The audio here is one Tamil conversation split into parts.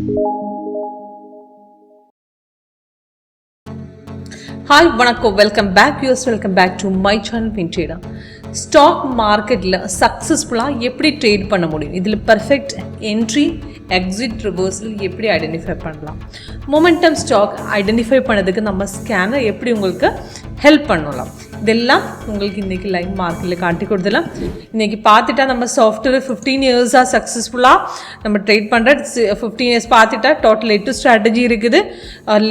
Hi, vanakkam, welcome back viewers, welcome back to my channel WinTrader. Stock market la successful ah eppadi trade panna mudiyum, idhila perfect entry exit reversal eppadi identify pannalam, momentum stock identify பண்ணதுக்கு நம்ம ஸ்கேனர் எப்படி உங்களுக்கு ஹெல்ப் பண்ணலாம், இதெல்லாம் உங்களுக்கு இன்னைக்கு லைவ் மார்க்கெட்ல காட்டி கொடுத்தலாம். இன்னைக்கு பார்த்துட்டா நம்ம சாஃப்ட்வேர் 15 இயர்ஸா சக்ஸஸ்ஃபுல்லா நம்ம ட்ரேட் பண்ற 15 இயர்ஸ் பார்த்துட்டா டோட்டல் 8 ஸ்ட்ராட்டஜி இருக்குது.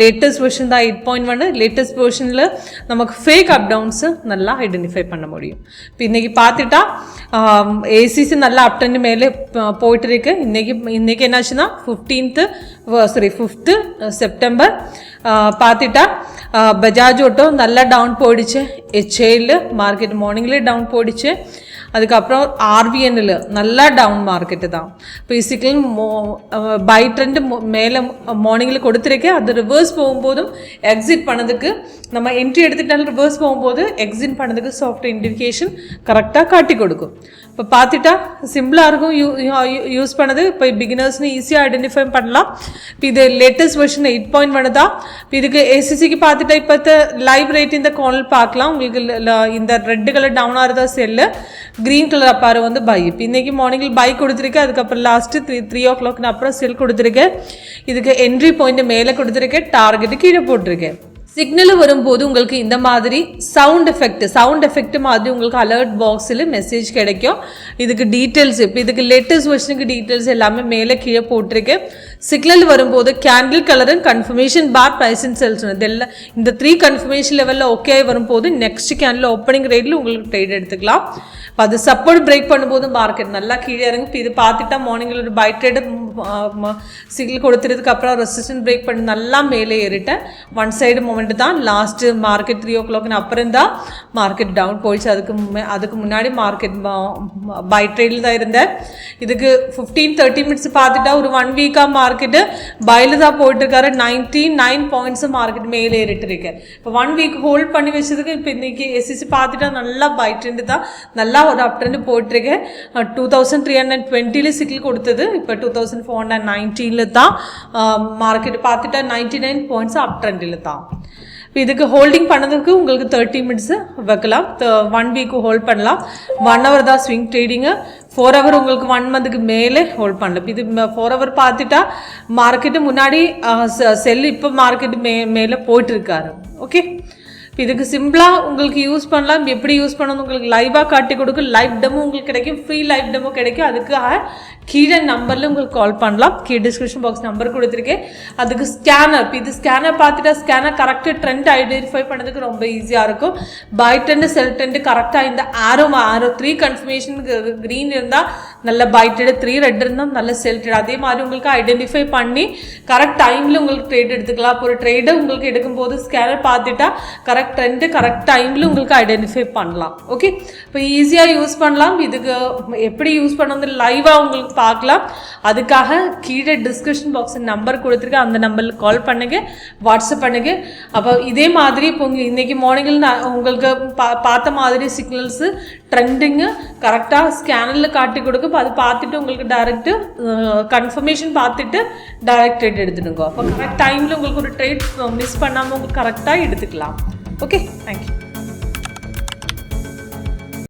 லேட்டஸ்ட் வெர்ஷன் தான் 8.1. லேட்டஸ்ட் வெர்ஷன்ல நமக்கு ஃபேக் அப் டவுன்ஸ் நல்லா ஐடென்டிஃபை பண்ண முடியும். இப்போ இன்னைக்கு பார்த்துட்டா ஏசிசி நல்லா அப் ட்ரெண்ட் மேலே போயிட்டு இருக்கு. இன்னைக்கு என்னாச்சுன்னா 5th செப்டம்பர் பார்த்துட்டா பஜாஜ் ஆட்டோ நல்லா டவுன் போயிடுச்சு, HAL மார்க்கெட் மார்னிங்லேயே டவுன் போயிடுச்சு. அதுக்கப்புறம் ஆர்விஎன்னில் நல்லா டவுன் மார்க்கெட்டு தான். பேசிக்கலி பை ட்ரெண்ட் மேலே மார்னிங்கில் கொடுத்துருக்கேன். அது ரிவர்ஸ் போகும்போதும் எக்ஸிட் பண்ணதுக்கு நம்ம என்ட்ரி எடுத்துட்டாலும் ரிவர்ஸ் போகும்போது எக்ஸிட் பண்ணதுக்கு சாஃப்ட்வேர் இண்டிகேஷன் கரெக்டாக காட்டி கொடுக்கும். இப்போ பார்த்துட்டா சிம்பிளாக இருக்கும் யூஸ் பண்ணது. இப்போ பிகினர்ஸ்னு ஈஸியாக ஐடென்டிஃபை பண்ணலாம். இப்போ இது லேட்டஸ்ட் வெர்ஷன் 8.1 தான். இப்போ இதுக்கு ஏசிசிக்கு பார்த்துட்டா இப்போ லைவ் ரேட் இந்த கால் பார்க்கலாம். உங்களுக்கு இந்த ரெட் கலர் டவுன் ஆகிறதா செல்லு, கிரீன் கலர் அப்பாரு வந்து பை. இப்போ இன்றைக்கி மார்னிங்கில் பை கொடுத்துருக்கேன். அதுக்கப்புறம் லாஸ்ட்டு 3 o'clock அப்புறம் செல் கொடுத்துருக்கேன். இதுக்கு என்ட்ரி பாயிண்ட் மேலே கொடுத்துருக்கேன், டார்கெட்டு கீழே போட்டிருக்கேன். சிக்னல் வரும்போது உங்களுக்கு இந்த மாதிரி சவுண்ட் எஃபெக்ட் மாதிரி உங்களுக்கு அலர்ட் பாக்ஸில் மெசேஜ் கிடைக்கும். இதுக்கு டீட்டெயில்ஸ், இப்போ இதுக்கு லேட்டஸ்ட் வெர்ஷனுக்கு டீட்டெயில்ஸ் எல்லாமே மேலே கீழே போட்டிருக்கேன். சிக்னல் வரும்போது candle colour, confirmation bar, price and sells, இதெல்லாம் இந்த 3 கன்ஃபர்மேஷன் லெவலில் ஓகே வரும்போது நெக்ஸ்ட் கேண்டில் ஓப்பனிங் ரேட்டில் உங்களுக்கு ட்ரேட் எடுத்துக்கலாம். இப்போ அது சப்போர்ட் பிரேக் பண்ணும்போது மார்க்கெட் நல்லா கீழே இறங்கும். இப்போ இது பார்த்துட்டா மார்னிங்கில் ஒரு பை ட்ரேடு சிக்னல் கொடுத்துறதுக்கு அப்புறம் ரெசிஸ்டன்ட் பிரேக் பண்ணி நல்லா மேலே ஏறிட்டேன். ஒன் சைடு மூமெண்ட் தான். லாஸ்ட்டு மார்க்கெட் 3 o'clock அப்புறம் தான் மார்க்கெட் டவுன் போயிடுச்சு. அதுக்கு முன்னாடி மார்க்கெட் பை ட்ரேடில் தான் இருந்தேன். இதுக்கு 15-30 மினிட்ஸ் பார்த்துட்டா ஒரு 1 வீக்காக மார்க்கெட்டு பையில் தான் போயிட்டுருக்காரு. 99 பாயிண்ட்ஸ் மார்க்கெட் மேலே ஏறிட்டு இருக்கேன். இப்போ 1 வீக் ஹோல்ட் பண்ணி வச்சதுக்கு இப்போ இன்றைக்கி எஸ்சிசி பார்த்துட்டா நல்லா பை ட்ரெண்டு தான், நல்லா ஒரு அப் ட்ரெண்டு போயிட்டுருக்கேன். 2320 சிக்கிள் கொடுத்தது, இப்போ 2419 தான் மார்க்கெட் பார்த்துட்டா 99 பாயிண்ட்ஸ் அப் ட்ரெண்டில் தான். இப்போ இதுக்கு ஹோல்டிங் பண்ணதுக்கு உங்களுக்கு 30 மினிட்ஸு வைக்கலாம். 1 வீக்கு ஹோல்ட் பண்ணலாம். 1 hour தான் ஸ்விங் ட்ரேடிங்கு. 4 hour உங்களுக்கு 1 monthக்கு மேலே ஹோல்ட் பண்ணலாம். இது 4 hour பார்த்துட்டா மார்க்கெட்டு முன்னாடி செல், இப்போ மார்க்கெட்டு மேலே போயிட்டுருக்காரு. ஓகே, இப்போ இதுக்கு சிம்பிளாக உங்களுக்கு யூஸ் பண்ணலாம். எப்படி யூஸ் பண்ணணும் உங்களுக்கு லைவாக காட்டி கொடுக்கும். லைவ் டெமோ உங்களுக்கு கிடைக்கும், ஃப்ரீ லைவ் டெமோ கிடைக்கும். அதுக்காக கீழே நம்பரில் உங்களுக்கு கால் பண்ணலாம். கீழே டிஸ்கிரிப்ஷன் பாக்ஸ் நம்பர் கொடுத்துருக்கேன். அதுக்கு ஸ்கேனர், இப்போ இது ஸ்கேனர் பார்த்துட்டா ஸ்கேனர் கரெக்டாக ட்ரெண்ட் ஐடென்டிஃபை பண்ணதுக்கு ரொம்ப ஈஸியாக இருக்கும். பை ட்ரெண்டு செல் ட்ரெண்டு கரெக்டாக இந்த ஆரோ 3 கன்ஃபர்மேஷன் க்ரீன் இருந்தால் நல்ல பை ட்ரெண்டு, 3 ரெட் இருந்தால் நல்ல செல் ட்ரெண்ட். அதே மாதிரி உங்களுக்கு ஐடென்டிஃபை பண்ணி கரெக்ட் டைமில் உங்களுக்கு ட்ரேட் எடுத்துக்கலாம். இப்போ ஒரு ட்ரேடை உங்களுக்கு எடுக்கும்போது ஸ்கேனர் பார்த்துட்டா கரெக்ட் ட்ரெண்டு கரெக்ட் டைமில் உங்களுக்கு ஐடென்டிஃபை பண்ணலாம். ஓகே, இப்போ ஈஸியாக யூஸ் பண்ணலாம். இதுக்கு எப்படி யூஸ் பண்ண லைவாக உங்களுக்கு பார்க்கலாம். அதுக்காக கீழே டிஸ்கிரிப்ஷன் பாக்ஸ் நம்பர் கொடுத்துருக்கேன். அந்த நம்பரில் கால் பண்ணுங்க, வாட்ஸ்அப் பண்ணுங்க. அப்போ இதே மாதிரி இப்போ இன்னைக்கு மார்னிங்கில் உங்களுக்கு பார்த்த மாதிரி சிக்னல்ஸு ட்ரெண்டிங்கு கரெக்டாக ஸ்கேனரில் காட்டி கொடுக்கும். அது பார்த்துட்டு உங்களுக்கு டைரெக்டு கன்ஃபர்மேஷன் பார்த்துட்டு டைரக்ட் ட்ரேட் எடுத்துடுங்க. அப்போ கரெக்ட் டைமில் உங்களுக்கு ஒரு ட்ரேட் மிஸ் பண்ணாமல் உங்களுக்கு கரெக்டாக எடுத்துக்கலாம். Okay, thank you.